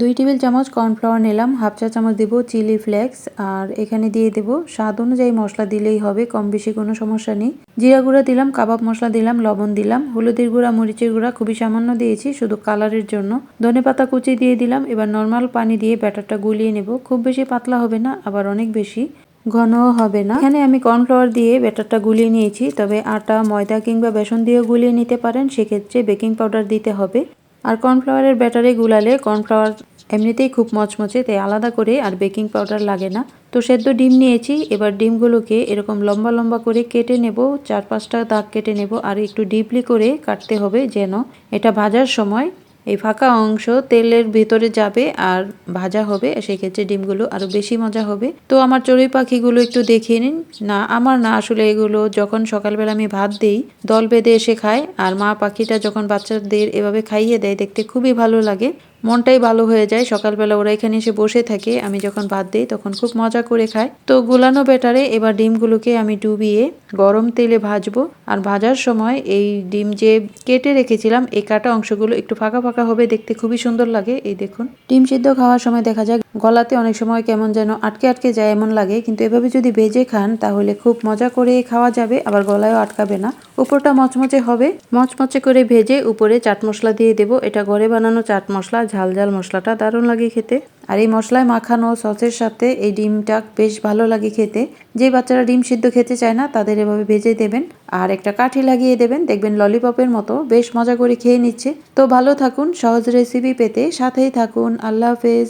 2 table চামচ cornflour নিলাম, half চা চামচ দেব চিলি ফ্লেক্স, আর এখানে দিয়ে দেব স্বাদ অনুযায়ী মশলা দিলেই হবে, কম বেশি কোনো সমস্যা নেই। জিরা গুঁড়া দিলাম, কাবাব মশলা দিলাম, লবণ দিলাম, হলুদের গুঁড়া, মরিচের গুঁড়া খুবই সামান্য দিয়েছি শুধু কালারের জন্য। ধনেপাতা কুচি দিয়ে দিলাম। এবার নর্মাল পানি দিয়ে ব্যাটারটা গুলিয়ে নেব। খুব বেশি পাতলা হবে না, আবার অনেক বেশি ঘনও হবে না। এখানে আমি কর্নফ্লাওয়ার দিয়ে ব্যাটারটা গুলিয়ে নিয়েছি, তবে আটা, ময়দা কিংবা বেসন দিয়েও গুলিয়ে নিতে পারেন, সেক্ষেত্রে বেকিং পাউডার দিতে হবে। আর কর্নফ্লাওয়ারের ব্যাটারে গুলালে কর্নফ্লাওয়ার এমনিতেই খুব মচমচে, তাই আলাদা করে আর বেকিং পাউডার লাগে না। তো সেদ্ধ ডিম নিয়েছি, এবার ডিমগুলোকে এরকম লম্বা লম্বা করে কেটে নেব, 4-5টা দাগ কেটে নেব, আর একটু ডিপলি করে কাটতে হবে যেন এটা ভাজার সময় এই ফাঁকা অংশ তেলের ভিতরে যাবে আর ভাজা হবে, সেক্ষেত্রে ডিমগুলো আরো বেশি মজা হবে। তো আমার চড়ুই পাখিগুলো একটু দেখিয়ে নিন। না, আমার না, আসলে এগুলো যখন সকালবেলা আমি ভাত দেই দল বেঁধে এসে খায়, আর মা পাখিটা যখন বাচ্চাদের এভাবে খাইয়ে দেয় দেখতে খুবই ভালো লাগে, মনটাই ভালো হয়ে যায়। সকালবেলা ওরা এখানে এসে বসে থাকে, আমি যখন ভাত দিই তখন খুব মজা করে খায়। তো গুলানো ব্যাটারে এবার ডিমগুলোকে আমি ডুবিয়ে গরম তেলে ভাজবো। আর ভাজার সময় এই ডিম যে কেটে রেখেছিলাম, এই কাটা অংশগুলো একটু ফাঁকা ফাঁকা হবে, দেখতে খুবই সুন্দর লাগে। এই দেখুন, ডিম সিদ্ধ খাওয়ার সময় দেখা যায় গলাতে অনেক সময় কেমন যেন আটকে আটকে যায় এমন লাগে, কিন্তু এভাবে যদি ভেজে খান তাহলে খুব মজা করে খাওয়া যাবে, আবার গলায়ও আটকাবে না। উপরটা মচমচে হবে। মচমচে করে ভেজে উপরে চাট মশলা দিয়ে দেব। এটা ঘরে বানানো চাট মশলা, ঝাল ঝাল মশলাটা দারুণ লাগে খেতে। আর এই মশলায় মাখানো সসের সাথে এই ডিমটা বেশ ভালো লাগে খেতে। যে বাচ্চারা ডিম সিদ্ধ খেতে চায় না তাদের এভাবে ভেজে দেবেন, আর একটা কাঠি লাগিয়ে দেবেন, দেখবেন ললিপপের মতো বেশ মজা করে খেয়ে নিচ্ছে। তো ভালো থাকুন, সহজ রেসিপি পেতে সাথেই থাকুন। আল্লাহ হাফেজ।